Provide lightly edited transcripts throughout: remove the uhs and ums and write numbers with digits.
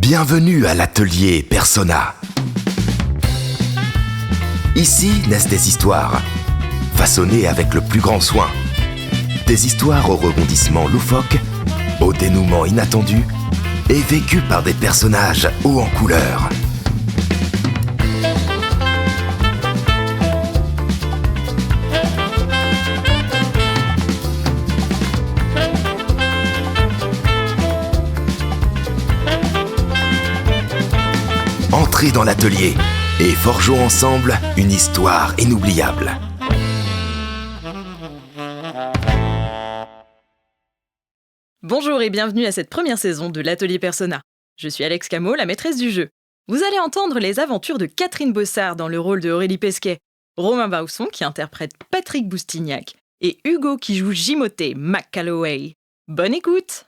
Bienvenue à l'atelier Persona. Ici naissent des histoires, façonnées avec le plus grand soin. Des histoires aux rebondissements loufoques, au dénouement inattendu et vécues par des personnages hauts en couleur. Entrez dans l'atelier et forgeons ensemble une histoire inoubliable. Bonjour et bienvenue à cette première saison de l'Atelier Persona. Je suis Alex Camo, la maîtresse du jeu. Vous allez entendre les aventures de Catherine Bossard dans le rôle de Aurélie Pesquet, Romain Bausson qui interprète Patrick Boustignac et Hugo qui joue Jimothée McCalloway. Bonne écoute!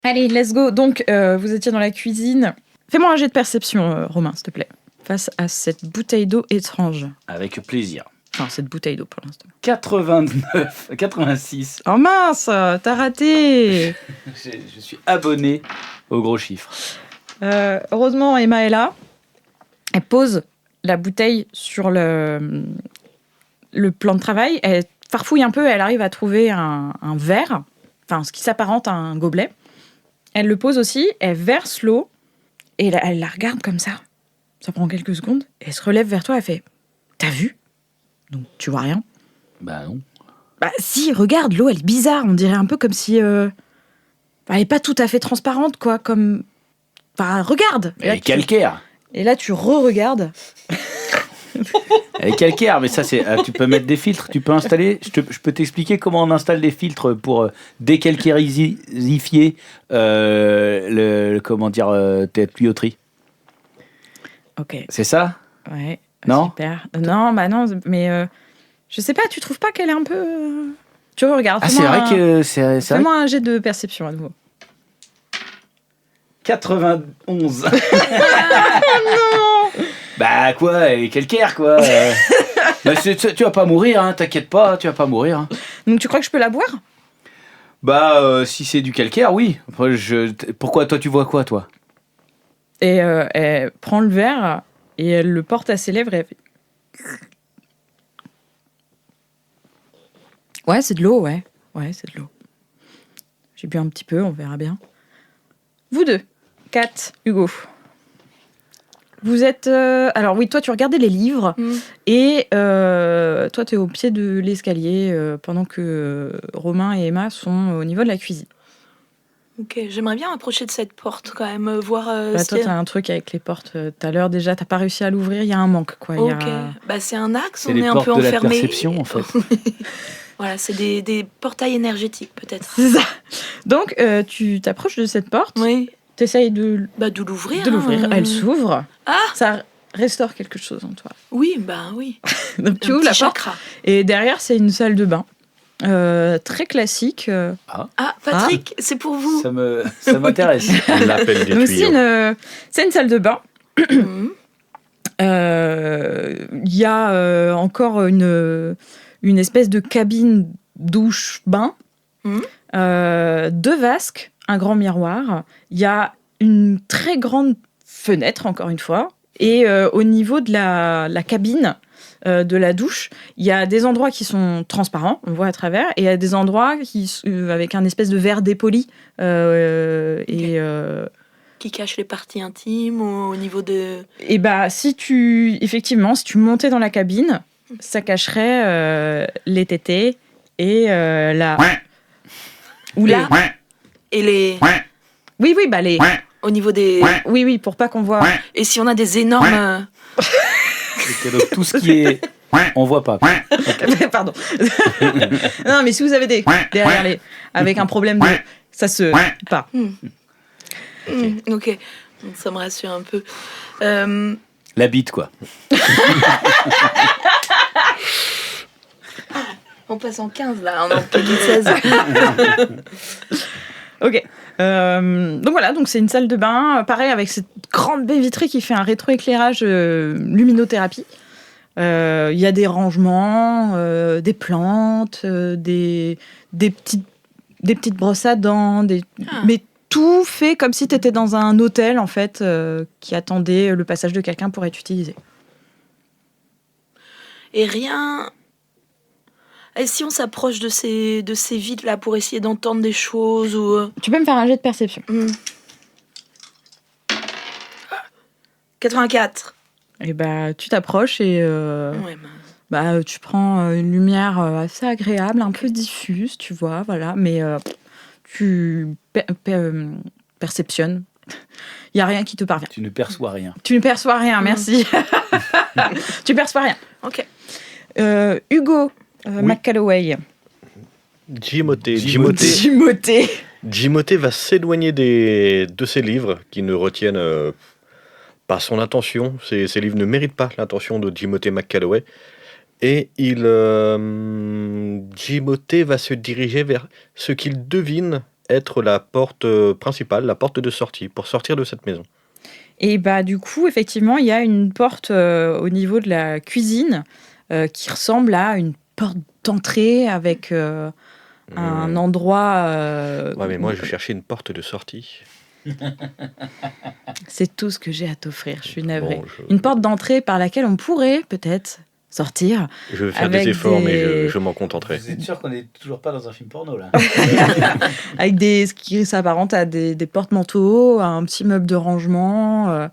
Allez, let's go. Donc, vous étiez dans la cuisine. Fais-moi un jet de perception, Romain, s'il te plaît, face à cette bouteille d'eau étrange. Avec plaisir. Enfin, cette bouteille d'eau pour l'instant. 86. Oh mince, t'as raté. Je suis abonné aux gros chiffres. Heureusement, Emma est là. Elle pose la bouteille sur le plan de travail. Elle farfouille un peu, elle arrive à trouver un verre, enfin, ce qui s'apparente à un gobelet. Elle le pose aussi, elle verse l'eau, et elle la regarde comme ça. Ça prend quelques secondes, et elle se relève vers toi, elle fait « T'as vu ?» Donc, tu vois rien. Bah non. Bah si, regarde, l'eau, elle est bizarre. On dirait un peu comme si... elle est pas tout à fait transparente, quoi, comme... Enfin, regarde. Elle est calcaire. Et là, tu re-regardes. Elle est calcaire, mais ça, c'est. Tu peux mettre des filtres, tu peux installer. Je peux t'expliquer comment on installe des filtres pour décalcarifier tes tuyauteries. Ok. C'est ça ? Ouais. Non ? Super. Non, bah non, mais je sais pas, tu trouves pas qu'elle est un peu... Tu regardes. Ah, c'est vrai que c'est Fais-moi un jet de perception à nouveau. 91. Non. Bah quoi, elle est calcaire quoi. Bah, tu vas pas mourir, hein, t'inquiète pas, tu vas pas mourir. Hein. Donc tu crois que je peux la boire ? Bah si c'est du calcaire, oui. Après, pourquoi toi tu vois quoi toi ? Et elle prend le verre et elle le porte à ses lèvres et elle fait... Ouais, c'est de l'eau, ouais. Ouais, c'est de l'eau. J'ai bu un petit peu, on verra bien. Vous deux, Kat, Hugo. Vous êtes... Alors oui, toi, tu regardais les livres. Et toi, tu es au pied de l'escalier pendant que Romain et Emma sont au niveau de la cuisine. Ok, j'aimerais bien approcher de cette porte quand même, voir... toi, tu as un truc avec les portes. Tout à l'heure, déjà, tu n'as pas réussi à l'ouvrir. Il y a un manque, quoi. Ok, bah, c'est un axe, c'est on est un peu enfermé. C'est les portes de la enfermé. perception, en fait. Voilà, c'est des portails énergétiques, peut-être. C'est ça. Donc, tu t'approches de cette porte. Oui. Tu essayes de l'ouvrir. Elle s'ouvre. Ah. Ça restaure quelque chose en toi. Oui, bah oui. Donc, tu ouvres la porte. Et derrière, c'est une salle de bain. Très classique. Ah, Patrick, c'est pour vous. Ça m'intéresse. On l'appelle des Donc, tuyaux. c'est une salle de bain. Il y a encore une espèce de cabine douche-bain. 2 vasques, un grand miroir. Il y a une très grande fenêtre, encore une fois. Et au niveau de la cabine de la douche, il y a des endroits qui sont transparents, on voit à travers, et il y a des endroits avec un espèce de verre dépoli. Qui cache les parties intimes au niveau de... Et bah, si tu montais dans la cabine, ça cacherait les tétés et la... Ou là... Et les... Oui, bah les... Au niveau des... Oui, pour pas qu'on voit... Et si on a des énormes... Donc tout ce qui est... On voit pas. Okay. Pardon. Non, mais si vous avez derrière les... Avec un problème de... Ça se... pas. Ok, donc ça me rassure un peu. La bite, quoi. On passe en 15, là, on est en petit 16. Ok. Donc voilà, donc c'est une salle de bain, pareil, avec cette grande baie vitrée qui fait un rétroéclairage luminothérapie. Il y a des rangements, des plantes, des petites brosses à dents, mais tout fait comme si tu étais dans un hôtel, en fait, qui attendait le passage de quelqu'un pour être utilisé. Et rien... Et si on s'approche de ces vides-là pour essayer d'entendre des choses ou... Tu peux me faire un jet de perception. 84. Et tu t'approches et tu prends une lumière assez agréable, un peu diffuse, tu vois, voilà, mais tu perceptionnes. Il n'y a rien qui te parvient. Tu ne perçois rien. Tu ne perçois rien, merci. Tu perçois rien. Ok. Hugo McCalloway. Jimoté va s'éloigner de ses livres qui ne retiennent pas son attention. Ces livres ne méritent pas l'attention de Jimoté McCalloway. Et Jimoté va se diriger vers ce qu'il devine être la porte principale, la porte de sortie, pour sortir de cette maison. Et du coup, effectivement, il y a une porte au niveau de la cuisine qui ressemble à une porte d'entrée avec un endroit... Ouais, mais moi, je cherchais une porte de sortie. C'est tout ce que j'ai à t'offrir, je suis navrée. Une porte d'entrée par laquelle on pourrait peut-être sortir. Je vais faire des efforts, mais je m'en contenterai. Vous êtes sûr qu'on n'est toujours pas dans un film porno, là? Avec ce qui s'apparente à des porte-manteaux, à un petit meuble de rangement.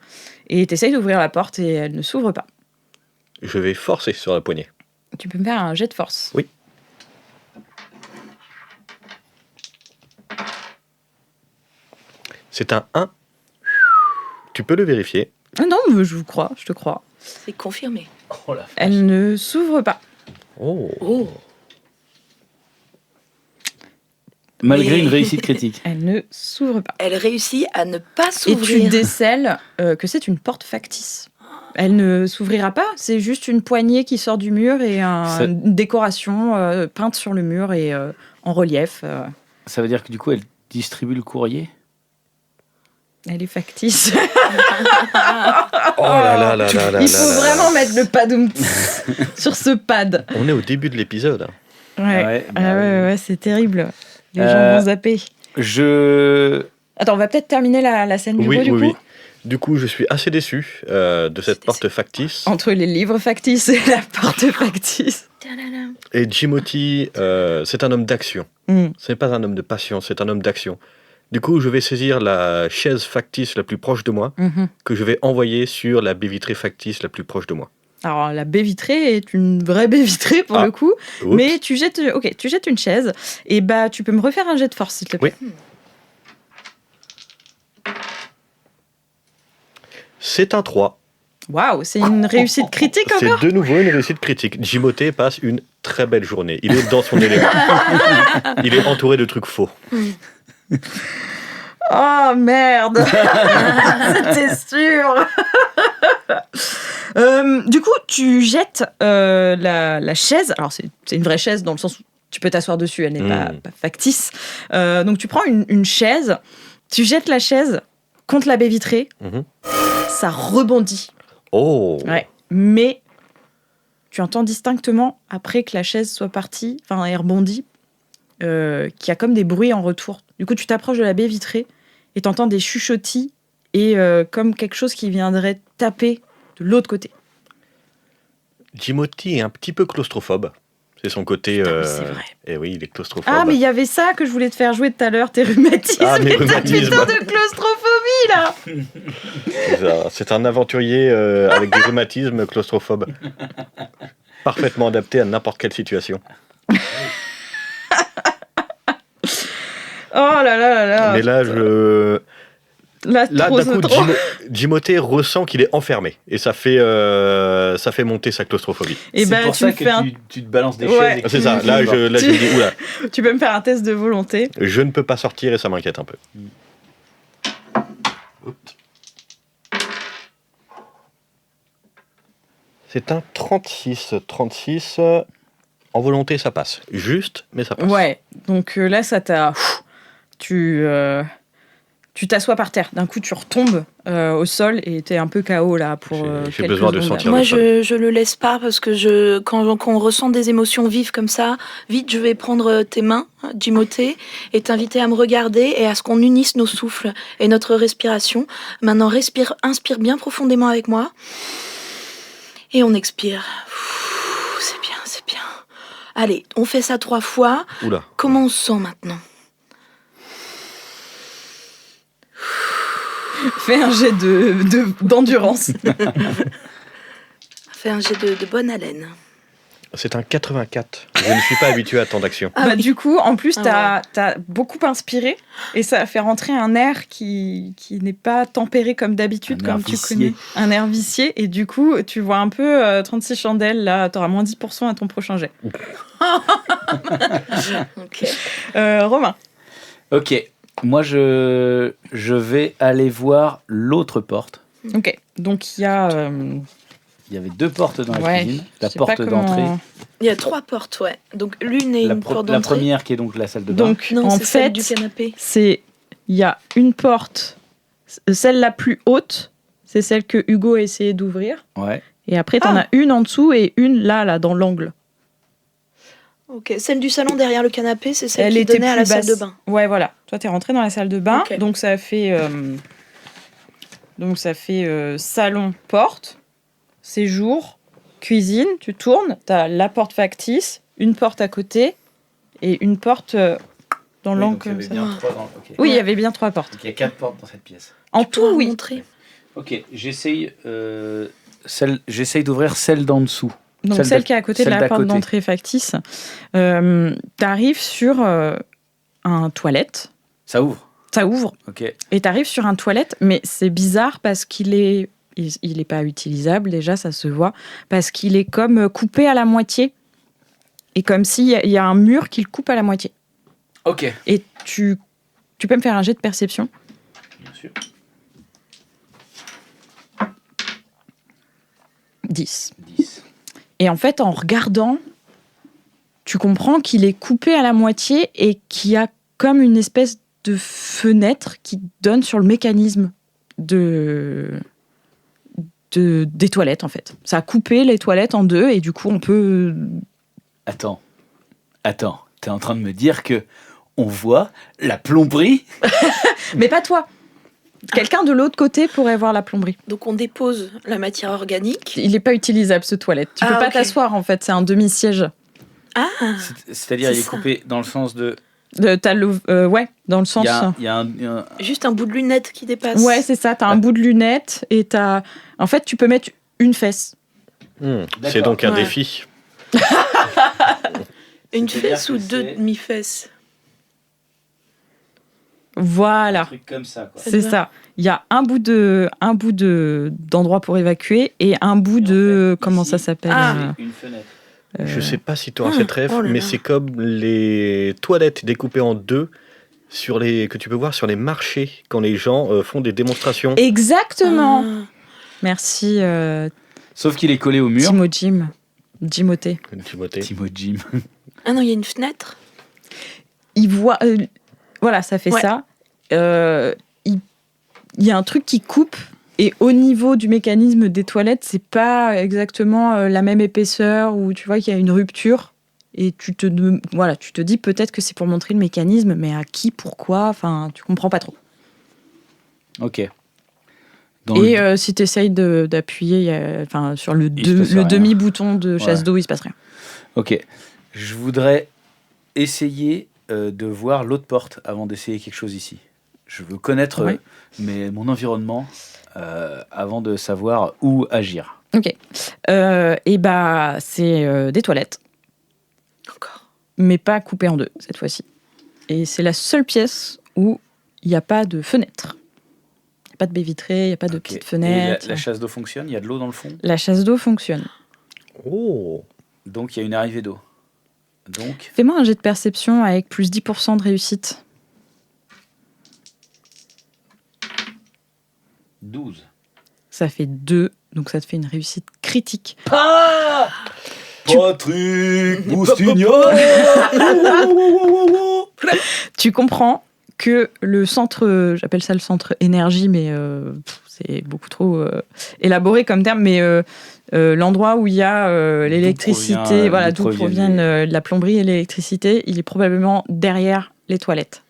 Et tu essayes d'ouvrir la porte et elle ne s'ouvre pas. Je vais forcer sur la poignée. Tu peux me faire un jet de force. Oui. C'est un 1. Tu peux le vérifier. Non, mais je te crois. C'est confirmé. Oh la vache. Elle ne s'ouvre pas. Oh. Malgré une réussite critique. Elle ne s'ouvre pas. Elle réussit à ne pas s'ouvrir. Et tu décèles que c'est une porte factice. Elle ne s'ouvrira pas, c'est juste une poignée qui sort du mur et une décoration peinte sur le mur et en relief. Ça veut dire que du coup, elle distribue le courrier? Elle est factice. Oh là là. Il faut vraiment mettre le padoum sur ce pad. On est au début de l'épisode. Ouais, c'est terrible. Les gens vont zapper. Attends, on va peut-être terminer la scène du coup. Oui. Du coup, je suis assez déçu de cette porte factice. Entre les livres factices et la porte factice. Et Jimoty, c'est un homme d'action. Ce n'est pas un homme de passion, c'est un homme d'action. Du coup, je vais saisir la chaise factice la plus proche de moi, que je vais envoyer sur la baie vitrée factice la plus proche de moi. Alors, la baie vitrée est une vraie baie vitrée pour le coup, mais tu jettes une chaise, et tu peux me refaire un jet de force, s'il te plaît. Oui. C'est un 3. Waouh, c'est une réussite critique encore. C'est de nouveau une réussite critique. Jimoté passe une très belle journée. Il est dans son élément. Il est entouré de trucs faux. Oh merde. C'était sûr. Du coup, tu jettes la chaise. Alors, c'est une vraie chaise dans le sens où tu peux t'asseoir dessus, elle n'est pas factice. Donc, tu prends une chaise, tu jettes la chaise contre la baie vitrée, ça rebondit. Oh. Ouais. Mais tu entends distinctement, après que la chaise soit partie, enfin, elle rebondit, qu'il y a comme des bruits en retour. Du coup, tu t'approches de la baie vitrée et t'entends des chuchotis et comme quelque chose qui viendrait taper de l'autre côté. Jimoty est un petit peu claustrophobe. C'est son côté... c'est vrai. Et oui, il est claustrophobe. Ah, mais il y avait ça que je voulais te faire jouer tout à l'heure, tes rhumatismes. Ah, mes rhumatismes. Putain de claustrophobie, là. C'est un aventurier avec des rhumatismes claustrophobes. Parfaitement adapté à n'importe quelle situation. Oh là là là là. Mais là, Là, d'un coup, trop. Jimoté ressent qu'il est enfermé. Et ça fait monter sa claustrophobie. Et c'est pour ça que tu te balances des chaises. C'est ça. Là, je me dis, oula. Tu peux me faire un test de volonté. Je ne peux pas sortir et ça m'inquiète un peu. C'est un 36. 36. En volonté, ça passe. Juste, mais ça passe. Ouais. Donc là, ça t'a... Tu tu t'assois par terre. D'un coup, tu retombes au sol et t'es un peu KO là pour J'ai quelques besoin de secondes. sentir Moi, le sol. je le laisse pas parce que quand on ressent des émotions vives comme ça, vite, je vais prendre tes mains, Jimoté, et t'inviter à me regarder et à ce qu'on unisse nos souffles et notre respiration. Maintenant, inspire bien profondément avec moi. Et on expire. C'est bien, c'est bien. Allez, on fait ça 3 fois. Oula. Comment on se sent maintenant? Fais un jet d'endurance. Fais un jet de bonne haleine. C'est un 84. Je ne suis pas habitué à tant d'actions. Ah oui. Du coup, en plus, Ah t'as beaucoup inspiré et ça a fait rentrer un air qui n'est pas tempéré comme d'habitude, Un comme air tu vicié. connais. Un air vicié. Et du coup, tu vois un peu 36 chandelles, là, t'auras moins 10% à ton prochain jet. Ok. Romain. Ok. Moi, je vais aller voir l'autre porte. Ok. Donc, il y a... Il y avait 2 portes dans la ouais, cuisine. je La sais pas porte comment- d'entrée. Il y a 3 portes, ouais. Donc l'une est une porte La d'entrée. première qui est donc la salle de bain. Donc, Non, en c'est celle fait, du canapé. il y a une porte, celle la plus haute, c'est celle que Hugo a essayé d'ouvrir. Ouais. Et après, t'en as une en dessous et une là, dans l'angle. Ok, celle du salon derrière le canapé, c'est celle Elle qui était donnait à la plus salle basse. de bain. Ouais, voilà. Toi, t'es rentré dans la salle de bain, Ok. donc ça fait salon, porte, séjour, cuisine. Tu tournes, t'as la porte factice, une porte à côté et une porte dans l'angle comme ça. Oui, il y avait bien 3 portes. Donc il y a 4 portes dans cette pièce. En Tu pourras tout, oui. montrer. Ok, j'essaye d'ouvrir celle d'en dessous. Donc celle qui est à côté de celle la d'à porte côté. d'entrée factice. T'arrives sur un toilette. Ça ouvre. Ça ouvre. Ok. Et t'arrives sur un toilette, mais c'est bizarre parce qu'il est pas utilisable, déjà, ça se voit, parce qu'il est comme coupé à la moitié. Et comme s'il y a un mur qui le coupe à la moitié. Ok. Et tu peux me faire un jet de perception. Bien sûr. 10. 10. Et en fait, en regardant, tu comprends qu'il est coupé à la moitié et qu'il y a comme une espèce de fenêtre qui donne sur le mécanisme des toilettes, en fait. Ça a coupé les toilettes en 2 et du coup, on peut... Attends. T'es en train de me dire que on voit la plomberie? Mais pas toi. Quelqu'un de l'autre côté pourrait voir la plomberie. Donc on dépose la matière organique. Il n'est pas utilisable, ce toilette. Tu peux pas ok. t'asseoir, en fait. C'est un demi-siège. Ah, C'est-à-dire C'est il est ça. coupé dans le sens de... Ouais, dans le sens... Il y a un- juste un bout de lunette qui dépasse. Ouais, c'est ça. T'as un bout de lunette et t'as... En fait, tu peux mettre une fesse. C'est donc un Ouais. défi. Une C'est-à-dire fesse ou que 2 c'est- demi-fesses. Voilà. un truc comme ça, quoi. C'est ça. Il y a un bout d'endroit pour évacuer et un bout Et en de... fait, comment ici, ça s'appelle c'est une fenêtre. Je sais pas si tu auras cette rêve, oh là mais là. c'est comme les toilettes découpées en 2 que tu peux voir sur les marchés quand les gens font des démonstrations. Exactement. Ah. Merci, Sauf qu'il est collé au mur. Jimoté. Timothée. Timo Jim. Ah non, il y a une fenêtre. Il voit... voilà, ça fait Ouais. ça. Il y a un truc qui coupe et au niveau du mécanisme des toilettes, c'est pas exactement la même épaisseur où tu vois qu'il y a une rupture et tu te dis peut-être que c'est pour montrer le mécanisme, mais à qui, pourquoi, enfin, tu comprends pas trop. Ok. Et si tu essayes d'appuyer sur le Il se passe rien. demi-bouton de chasse Ouais. d'eau, il se passe rien. Ok. Je voudrais essayer de voir l'autre porte avant d'essayer quelque chose ici. Je veux connaître Ouais. mon environnement avant de savoir où agir. Ok. C'est des toilettes, Encore. mais pas coupées en 2 cette fois-ci. Et c'est la seule pièce où il n'y a pas de fenêtre. Il n'y a pas de baie vitrée, il n'y a pas de Ok. petite Et fenêtre. la chasse d'eau fonctionne? Il y a de l'eau dans le fond? La chasse d'eau fonctionne. Oh. Donc il y a une arrivée d'eau. Donc, Fais-moi un jet de perception avec plus 10% de réussite. 12. Ça fait 2, donc ça te fait une réussite critique. Patrick Boustignon. Tu comprends que le centre, j'appelle ça le centre énergie, mais c'est beaucoup trop élaboré comme terme, mais l'endroit où il y a l'électricité, d'où proviennent la plomberie et l'électricité, il est probablement derrière les toilettes.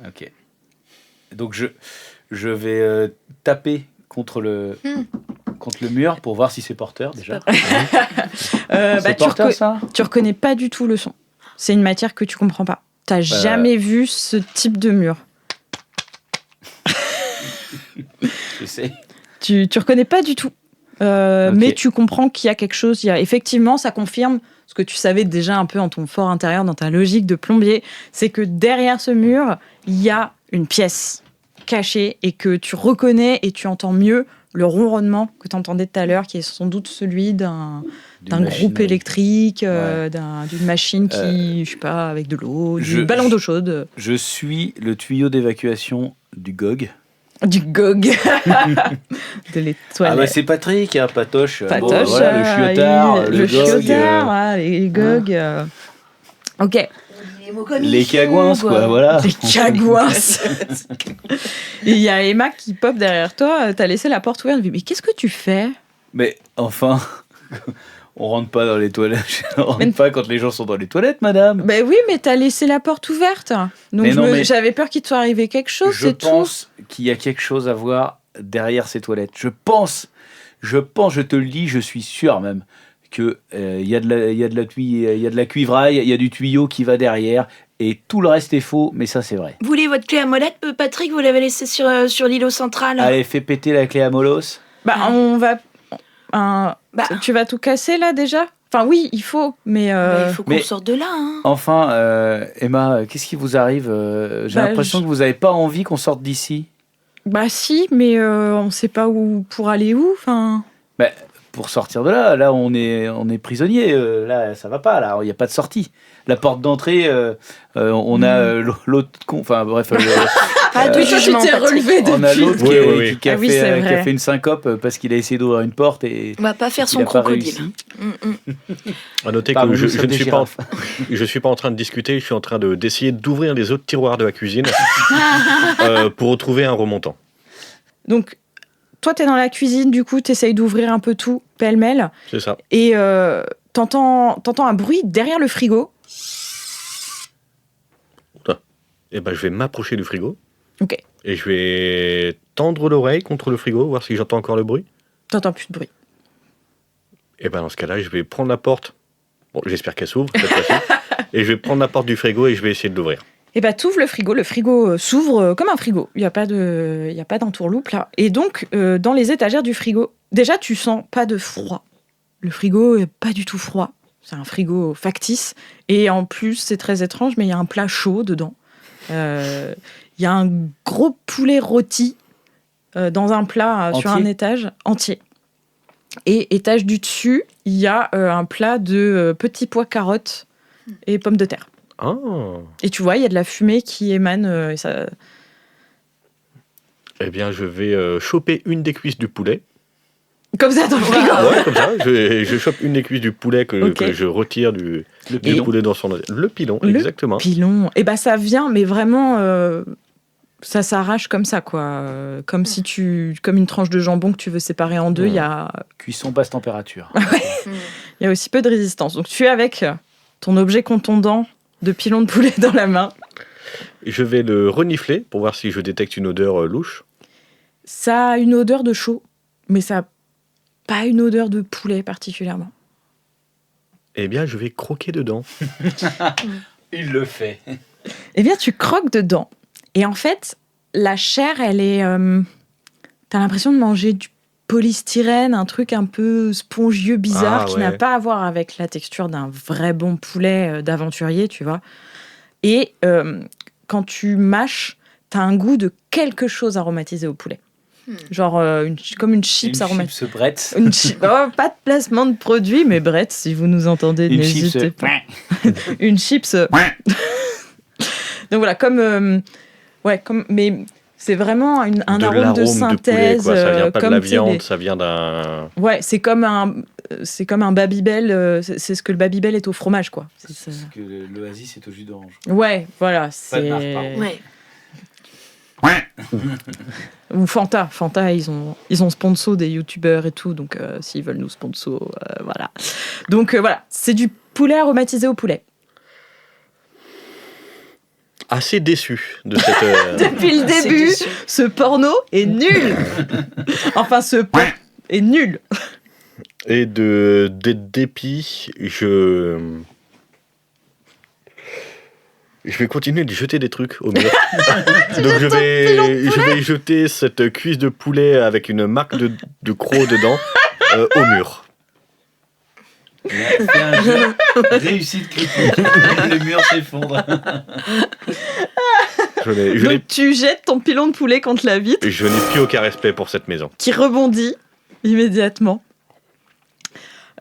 Ok. Donc je vais taper contre le mur pour voir si c'est porteur déjà. C'est porteur, ça ? Tu reconnais pas du tout le son. C'est une matière que tu comprends pas. T'as jamais vu ce type de mur. Je sais. Tu reconnais pas du tout. Okay. Mais tu comprends qu'il y a quelque chose. Effectivement, ça confirme ce que tu savais déjà un peu en ton fort intérieur, dans ta logique de plombier. C'est que derrière ce mur, il y a une pièce cachée et que tu reconnais et tu entends mieux le ronronnement que tu entendais tout à l'heure, qui est sans doute celui d'un groupe électrique, d'une machine qui, je sais pas, avec de l'eau, du ballon d'eau chaude. Je suis le tuyau d'évacuation du GOG. Du GOG. De les toilettes. Ah c'est Patrick, Patoche. Patoche, voilà, le chiotard, le chiotard, les GOG. Ok. Les cagouins, quoi, voilà. Les cagouins. Et il y a Emma qui pop derrière toi. T'as laissé la porte ouverte. Mais qu'est-ce que tu fais ? Mais enfin, on rentre pas dans les toilettes. On rentre pas quand les gens sont dans les toilettes, madame. Ben oui, mais t'as laissé la porte ouverte. Donc j'avais peur qu'il te soit arrivé quelque chose, c'est tout. Je pense qu'il y a quelque chose à voir derrière ces toilettes. Je pense, je te le dis, je suis sûr même. Que il y a de la cuivraille, il y a du tuyau qui va derrière, et tout le reste est faux, mais ça c'est vrai. Vous voulez votre clé à molette, Patrick ? Vous l'avez laissée sur l'îlot central. Allez, fais péter la clé à molos. On va... tu vas tout casser là déjà ? Enfin oui, il faut, mais... il faut qu'on sorte de là. Hein. Enfin, Emma, qu'est-ce qui vous arrive ? J'ai l'impression que vous n'avez pas envie qu'on sorte d'ici. Bah si, mais on ne sait pas pour aller où, enfin... Pour sortir de là, on est prisonnier. Là, ça va pas. Là, il n'y a pas de sortie. La porte d'entrée, on a l'autre con. Enfin bref. Pas de jugement. Tu t'es relevé depuis. On a l'autre qui a fait une syncope parce qu'il a essayé d'ouvrir une porte et. On va pas faire son crocodile. À noter que je suis pas en train de discuter. Je suis en train d'essayer d'ouvrir les autres tiroirs de la cuisine pour retrouver un remontant. Donc. Toi, t'es dans la cuisine, du coup, t'essayes d'ouvrir un peu tout, pêle-mêle. C'est ça. Et t'entends un bruit derrière le frigo. Et je vais m'approcher du frigo. Ok. Et je vais tendre l'oreille contre le frigo, voir si j'entends encore le bruit. T'entends plus de bruit. Et dans ce cas-là, je vais prendre la porte. Bon, j'espère qu'elle s'ouvre cette fois-ci. Et je vais prendre la porte du frigo et je vais essayer de l'ouvrir. Et t'ouvres le frigo s'ouvre comme un frigo. Il n'y a pas d'entourloupe là. Et donc, dans les étagères du frigo, déjà, tu sens pas de froid. Le frigo est pas du tout froid. C'est un frigo factice. Et en plus, c'est très étrange, mais il y a un plat chaud dedans. Il y a un gros poulet rôti dans un plat sur un étage entier. Et étage du dessus, il y a un plat de petits pois carottes et pommes de terre. Oh. Et tu vois, il y a de la fumée qui émane. Et ça... Eh bien, je vais choper une des cuisses du poulet. Comme ça, dans le frigo. Ouais, comme ça. Je chope une des cuisses du poulet que je retire du poulet dans son... Le pilon, exactement. Le pilon. Et ça vient, mais vraiment... ça s'arrache comme ça, quoi. Comme une tranche de jambon que tu veux séparer en deux, il y a... Cuisson basse température. Il y a aussi peu de résistance. Donc, tu es avec ton objet contondant de pilon de poulet dans la main. Je vais le renifler pour voir si je détecte une odeur louche. Ça a une odeur de chaud, mais ça n'a pas une odeur de poulet particulièrement. Eh bien, je vais croquer dedans. Il le fait. Eh bien, tu croques dedans. Et en fait, la chair, elle est... t'as l'impression de manger du polystyrène, un truc un peu spongieux, bizarre, qui n'a pas à voir avec la texture d'un vrai bon poulet d'aventurier, tu vois. Et quand tu mâches, t'as un goût de quelque chose aromatisé au poulet. Genre comme une chips aromatisée. Une chips Bretz. Pas de placement de produit, mais Bretz, si vous nous entendez, n'hésitez pas. Une chips. Donc voilà, mais c'est vraiment un arôme de synthèse. De poulet, quoi. Ça vient pas comme de la viande, ça vient d'un... Ouais, c'est comme un Babybel. C'est ce que le Babybel est au fromage, quoi. C'est ce que l'Oasis est au jus d'orange. Ouais, voilà. Pas de marque, pardon. Ouais. Ou Fanta. Fanta, ils ont sponsor des youtubeurs et tout, donc s'ils veulent nous sponsor, voilà. Donc voilà, c'est du poulet aromatisé au poulet. Assez déçu de cette... Depuis le début, ce porno est nul. Enfin, ce est nul. Et de dépit, je vais continuer de jeter des trucs au mur. Donc je vais jeter cette cuisse de poulet avec une marque de croc dedans au mur. C'est un jeu réussite critique. Le mur s'effondre. Donc tu jettes ton pilon de poulet contre la vitre. Je n'ai plus aucun respect pour cette maison. Qui rebondit immédiatement.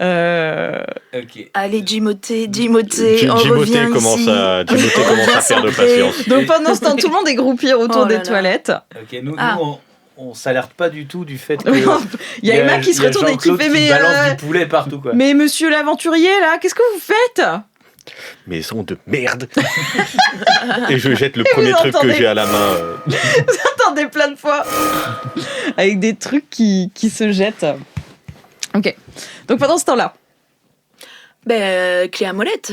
Ok. Allez, Jimoté, on revient commence ici. à perdre patience. Donc pendant ce temps, tout le monde est groupi autour des toilettes. Ok, nous on s'alerte pas du tout du fait que il y a Emma qui se retourne et qui fait qui balance du poulet partout quoi. Mais monsieur l'aventurier là, qu'est-ce que vous faites? Maison de merde. Et je jette le premier truc que j'ai à la main. Vous entendez plein de fois avec des trucs qui se jettent. Ok. Donc pendant ce temps-là. Clé à molette,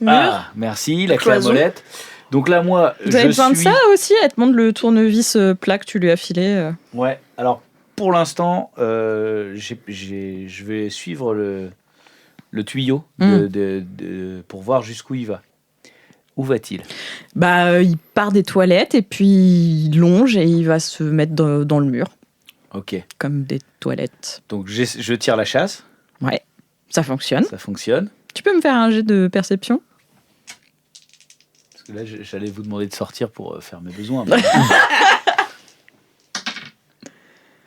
mur. Ah, merci, la clé à Cloison. molette. Donc là, moi, Vous avez besoin de ça aussi? Elle te montre le tournevis plat que tu lui as filé. Ouais, alors pour l'instant, je vais suivre le tuyau pour voir jusqu'où il va. Où va-t-il? Il part des toilettes et puis il longe et il va se mettre dans le mur. Ok. Comme des toilettes. Donc je tire la chasse. Ouais, ça fonctionne. Ça fonctionne. Tu peux me faire un jet de perception? Parce que là, j'allais vous demander de sortir pour faire mes besoins.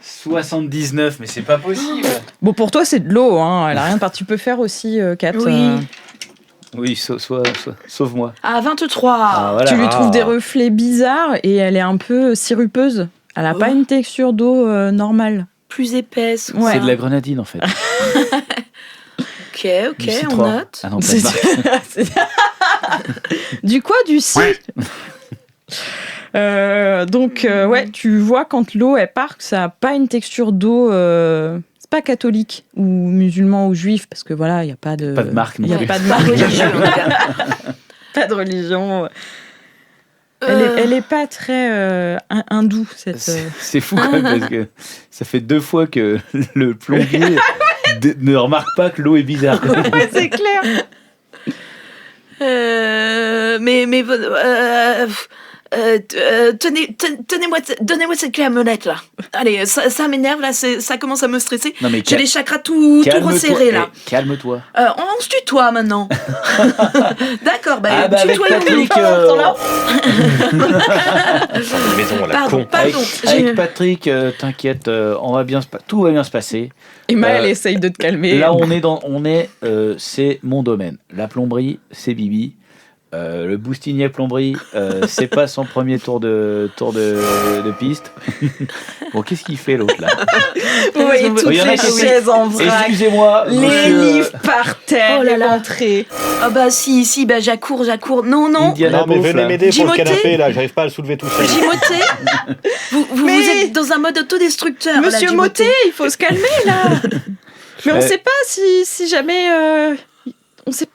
79, mais c'est pas possible. Bon, pour toi, c'est de l'eau, hein. Elle a rien de part. Tu peux faire aussi 4. Oui. Oui, sauve-moi. Ah, 23. Ah, voilà. Tu lui trouves des reflets bizarres et elle est un peu sirupeuse. Elle a pas une texture d'eau normale. Plus épaisse. Ouais. C'est de la grenadine en fait. Ok, Du on citron. note. Ah non, pas de marque. Du quoi? Du si. Donc, ouais, tu vois quand l'eau elle part que ça n'a pas une texture d'eau. C'est pas catholique ou musulman ou juif parce que voilà, il y a pas de. Pas de marque non Il y a plus. pas de marque. Pas de religion. Elle est pas très hindoue cette. C'est fou quand même parce que ça fait 2 fois que le plombier ne remarque pas que l'eau est bizarre. Ouais, c'est clair. Donnez-moi cette clé à molette là. Allez, ça m'énerve là, ça commence à me stresser. Non, mais J'ai les chakras tout resserrés là. Calme-toi. On se tutoie maintenant. D'accord, avec tutoyons-nous. Patrick. Maison à la Pardon, con. pardon. Avec Patrick, t'inquiète, tout va bien se passer. Emma, elle essaye de te calmer. Là, c'est mon domaine. La plomberie, c'est Bibi. Le Boustinier plomberie, c'est pas son premier tour de piste. Bon, qu'est-ce qu'il fait l'autre là? Vous voyez toutes Il y en a les qui- chaises en vrac, Excusez-moi. les monsieur, livres par terre, Oh là là. l'entrée. Ah bah si, j'accours. Non. Indiana Non, mais Beauf, venez là. m'aider pour le Jimoté canapé, là. J'arrive pas à le soulever tout seul. Jimoté, vous Mais- êtes dans un mode autodestructeur. là, Monsieur Jimoté. Moté, il faut se calmer là. Mais on sait pas si jamais. On sait.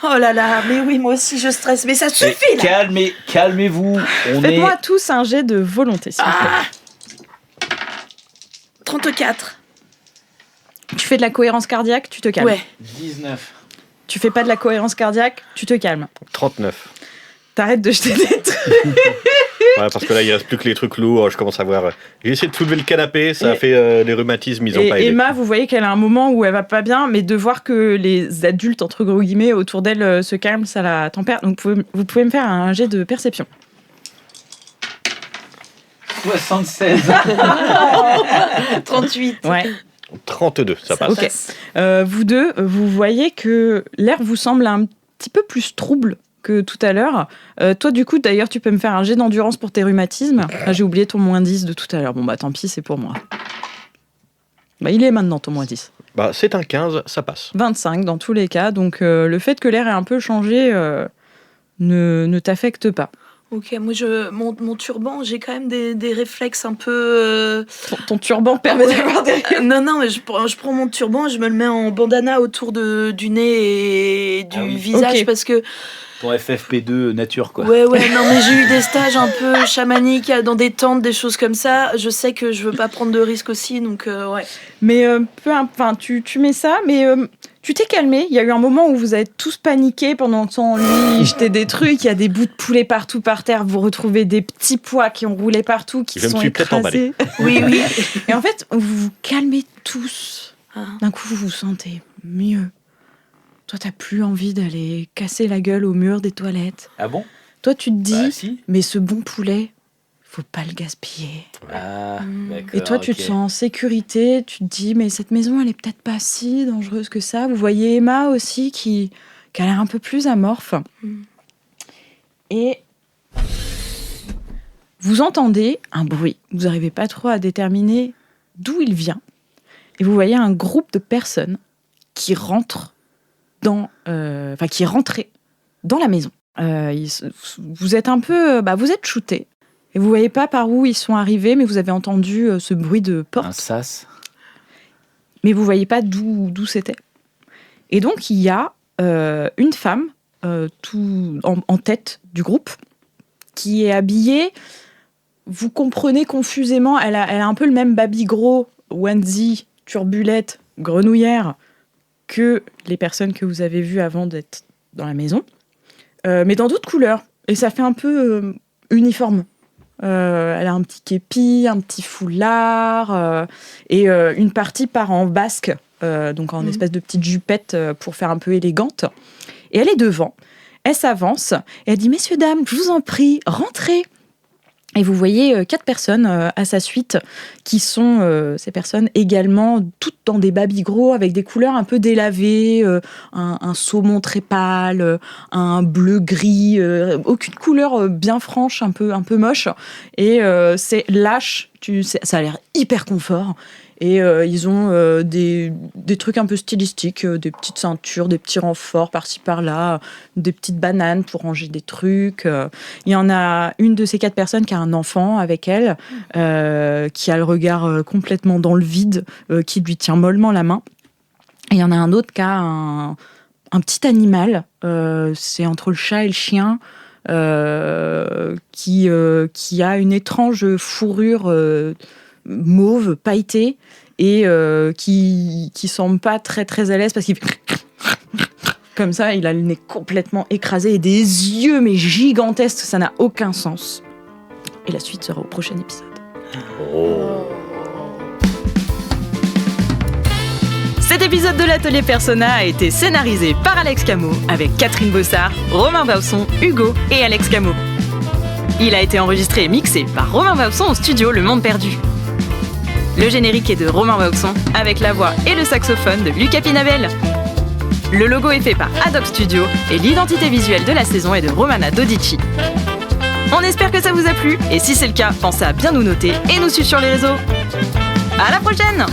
Oh là là, mais oui, moi aussi je stresse, mais ça suffit là. Calmez-vous. Faites-moi tous un jet de volonté, s'il vous plaît. 34. Tu fais de la cohérence cardiaque, tu te calmes. Ouais. 19. Tu fais pas de la cohérence cardiaque, tu te calmes. 39. T'arrêtes de jeter des trucs. Ouais, parce que là, il reste plus que les trucs lourds. Je commence à voir. J'ai essayé de soulever le canapé, ça a fait les rheumatismes, ils ont pas Et aidé. Emma, vous voyez qu'elle a un moment où elle va pas bien, mais de voir que les adultes, entre gros guillemets, autour d'elle se calment, ça la tempère. Donc vous pouvez me faire un jet de perception. 76. 38. Ouais. 32, ça passe. Ok. Vous deux, vous voyez que l'air vous semble un petit peu plus trouble que tout à l'heure. Toi, du coup, d'ailleurs, tu peux me faire un jet d'endurance pour tes rhumatismes. Ah, j'ai oublié ton moins 10 de tout à l'heure. Bon, bah tant pis, c'est pour moi. Bah, il est maintenant ton moins 10. Bah, c'est un 15, ça passe. 25 dans tous les cas. Donc, le fait que l'air ait un peu changé ne t'affecte pas. Ok, moi mon turban, j'ai quand même des réflexes un peu. Ton turban permet d'avoir des. Non, mais je prends mon turban, je me le mets en bandana autour du nez et du visage parce que. Ton FFP2 nature, quoi. Ouais, non, mais j'ai eu des stages un peu chamaniques dans des tentes, des choses comme ça. Je sais que je veux pas prendre de risques aussi, donc ouais. Mais tu mets ça, mais tu t'es calmé. Il y a eu un moment où vous avez tous paniqué pendant le temps. Lui, il jetait des trucs, il y a des bouts de poulet partout par terre. Vous retrouvez des petits pois qui ont roulé partout, qui sont écrasés. Oui. Et en fait, vous vous calmez tous. D'un coup, vous vous sentez mieux. Toi, t'as plus envie d'aller casser la gueule au mur des toilettes. Ah bon ? Toi, tu te dis, si. mais ce bon poulet, faut pas le gaspiller. Ah, d'accord. Et toi, tu te sens en sécurité. Tu te dis, mais cette maison, elle est peut-être pas si dangereuse que ça. Vous voyez Emma aussi qui a l'air un peu plus amorphe. Et vous entendez un bruit. Vous n'arrivez pas trop à déterminer d'où il vient. Et vous voyez un groupe de personnes qui rentrent qui est rentré dans la maison. Vous êtes un peu... vous êtes shootés. Et vous voyez pas par où ils sont arrivés, mais vous avez entendu ce bruit de porte. Un sas. Mais vous voyez pas d'où c'était. Et donc, il y a une femme en tête du groupe qui est habillée... Vous comprenez confusément, elle a un peu le même baby gros, onesie, turbulette, grenouillère que les personnes que vous avez vues avant d'être dans la maison, mais dans d'autres couleurs. Et ça fait un peu uniforme. Elle a un petit képi, un petit foulard, et une partie part en basque, donc en espèce de petite jupette pour faire un peu élégante. Et elle est devant, elle s'avance, et elle dit « Messieurs, dames, je vous en prie, rentrez !» Et vous voyez 4 personnes à sa suite, qui sont ces personnes également toutes dans des babygros avec des couleurs un peu délavées, un saumon très pâle, un bleu-gris, aucune couleur bien franche, un peu moche. Et c'est lâche, ça a l'air hyper confort. Et ils ont des trucs un peu stylistiques, des petites ceintures, des petits renforts par-ci par-là, des petites bananes pour ranger des trucs. Il y en a une de ces 4 personnes qui a un enfant avec elle, qui a le regard complètement dans le vide, qui lui tient mollement la main. Et il y en a un autre qui a un petit animal, c'est entre le chat et le chien, qui a une étrange fourrure mauve, pailleté, et qui semble pas très très à l'aise parce qu'il fait comme ça, il a le nez complètement écrasé et des yeux mais gigantesques, ça n'a aucun sens. Et la suite sera au prochain épisode. Cet épisode de l'Atelier Persona a été scénarisé par Alex Camo avec Catherine Bossard, Romain Bausson, Hugo et Alex Camo. Il a été enregistré et mixé par Romain Bausson au studio Le Monde Perdu. Le générique est de Romain Bausson avec la voix et le saxophone de Lucas Pinabel. Le logo est fait par Adobe Studio et l'identité visuelle de la saison est de Romana Dodici. On espère que ça vous a plu et si c'est le cas, pensez à bien nous noter et nous suivre sur les réseaux. À la prochaine!